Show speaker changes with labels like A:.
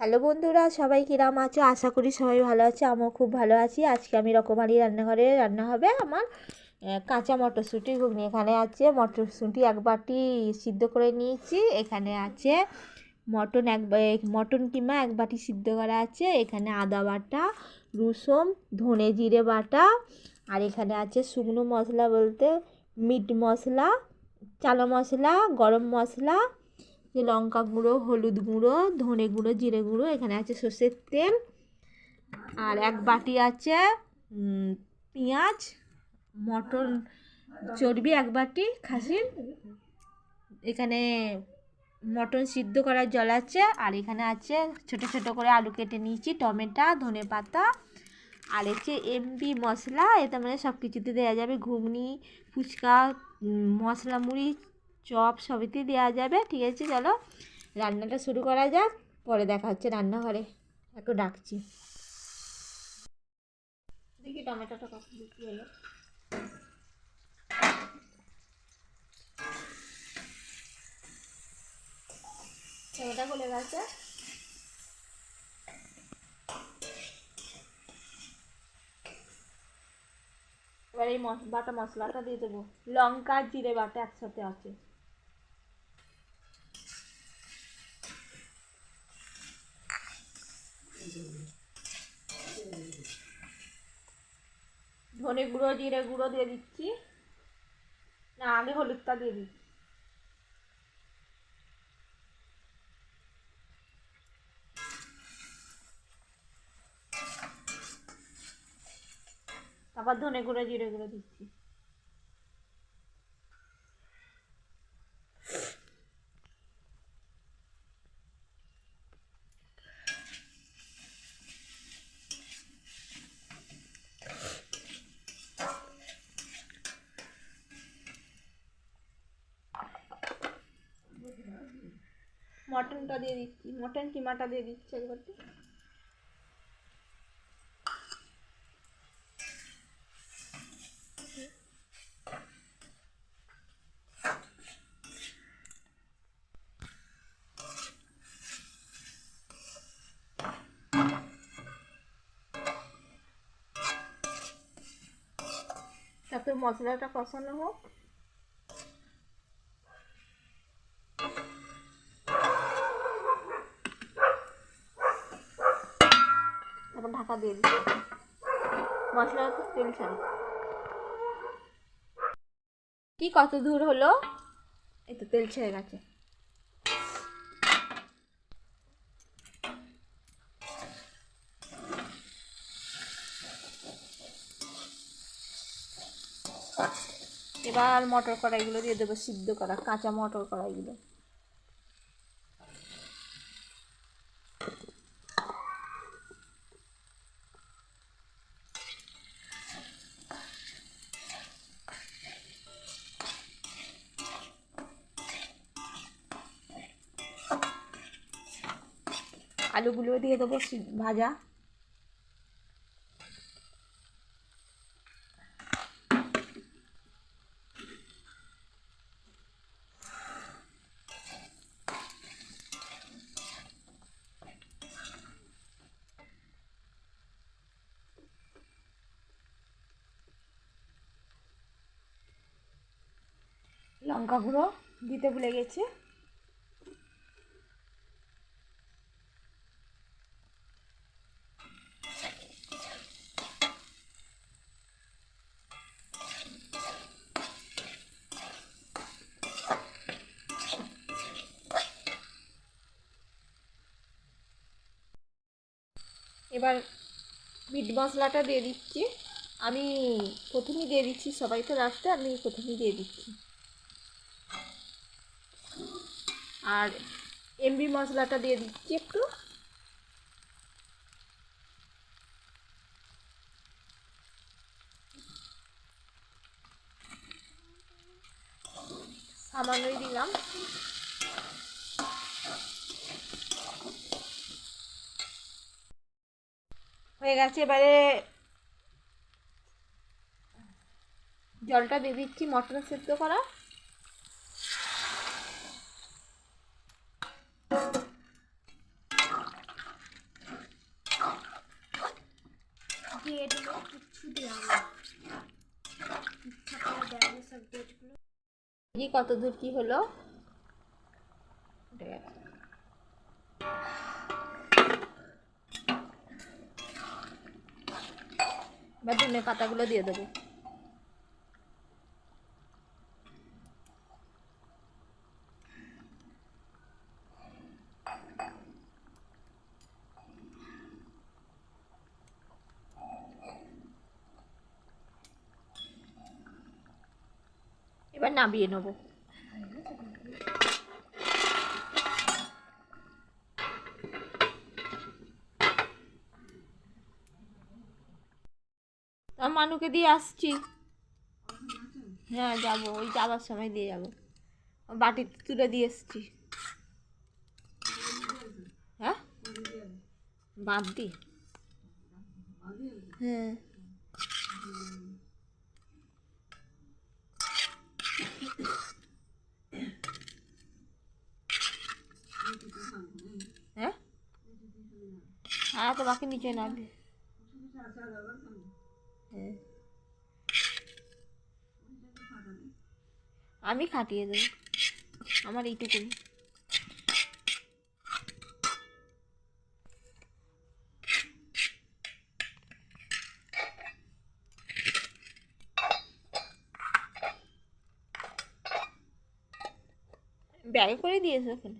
A: Hello বন্ধুরা, সবাই কিরাম আছো? আশা করি সবাই ভালো আছে। আমিও খুব ভালো আছি। আজকে আমি রকমারি রান্নাঘরে রান্না হবে আমার কাঁচা মটরশুঁটি ঘুগনি। এখানে আছে মটরশুঁটি এক বাটি সিদ্ধ করে নিয়েছি। এখানে আছে মটন কিমা এক বাটি সিদ্ধ করা আছে। এখানে আদা বাটা, রসুন, ধনে জিরে বাটা, আর এখানে আছে শুকনো মশলা বলতে মিট মশলা, চালো মশলা, গরম মশলা, যে লঙ্কা গুঁড়ো, হলুদ গুঁড়ো, ধনে গুঁড়ো, জিরে গুঁড়ো। এখানে আছে সর্ষের তেল, আর এক বাটি আছে পেঁয়াজ, মটন চর্বি এক বাটি খাসির। এখানে মটন সিদ্ধ করার জল আছে, আর এখানে আছে ছোট ছোট করে আলু কেটে নিয়েছি, টমেটো, ধনে পাতা, আর হচ্ছে এমবি মশলা। এটা মানে সব কিছুতে দেওয়া যাবে, ঘুগনি, ফুচকা, মশলা মুড়ি, চপ সবেতেই দেওয়া যাবে। ঠিক আছে, চলো রান্নাটা শুরু করা যাক। পরে দেখা হচ্ছে রান্নাঘরে। একটু ডাকছি। দেখি টমেটোটা কখন বিক্রি হলো। টমেটো গলে গেছে। এবার এই বাটা মশলাটা দিয়ে দেবো। লঙ্কা জিরে বাটা একসাথে আছে। ধনে গুঁড়ো, জিরে গুঁড়ো দিয়ে দিচ্ছি। না, আগে হলুদটা দিয়ে দিচ্ছি। তারপর ধনে গুঁড়ো, জিরে গুঁড়ো দিচ্ছি। মটনটা দিয়ে দিচ্ছি, মটন কিমাটা দিয়ে দিচ্ছি একবার। তারপরে মশলাটা কষানো হোক। তারপর ঢাকা দিয়ে দিচ্ছি। মশলাটা তো তেল ছাড়ে। কি কত দূর হলো? এই তো তেল ছেড়ে গেছে। এবার মটর কড়াইগুলো দিয়ে দেবো, সিদ্ধ করা কাঁচা মটর কড়াইগুলো। আলুগুলো দিয়ে দেবো ভাজা। লঙ্কা গুঁড়ো দিতে ভুলে গেছি। এবার মিট মশলাটা দিয়ে দিচ্ছি। আমি প্রথমেই দিয়ে দিচ্ছি, সবাই তো লাস্টে, আমি প্রথমেই দিয়ে দিচ্ছি। আর এমবি মশলাটা দিয়ে দিচ্ছি একটু। সামান্যই দিলাম। হয়ে গেছে। এবারে জলটা দিয়ে দিচ্ছি মটন সেদ্ধ করা।
B: ডেটগুলো কিচ্ছু দেওয়া নেই, ইচ্ছা করে দেওয়া নেই সব ডেটগুলো।
A: কি কত দূর কি হলো? এবার ধনে পাতাগুলো দিয়ে দেবো। এবার নামিয়ে নেবো। আমার মানুকে দিয়ে আসছি। হ্যাঁ যাবো, ওই যাবার সময় দিয়ে যাবো। বাটিতে তুলে দিয়ে এসছি। হ্যাঁ বাদ দি। হ্যাঁ হ্যাঁ হ্যাঁ তোমাকে নিচে নামবে। হ্যাঁ আমি খাটিয়ে দেবো, আমার এইটুকুনি। ব্যাগে করে দিয়েছো ওখানে?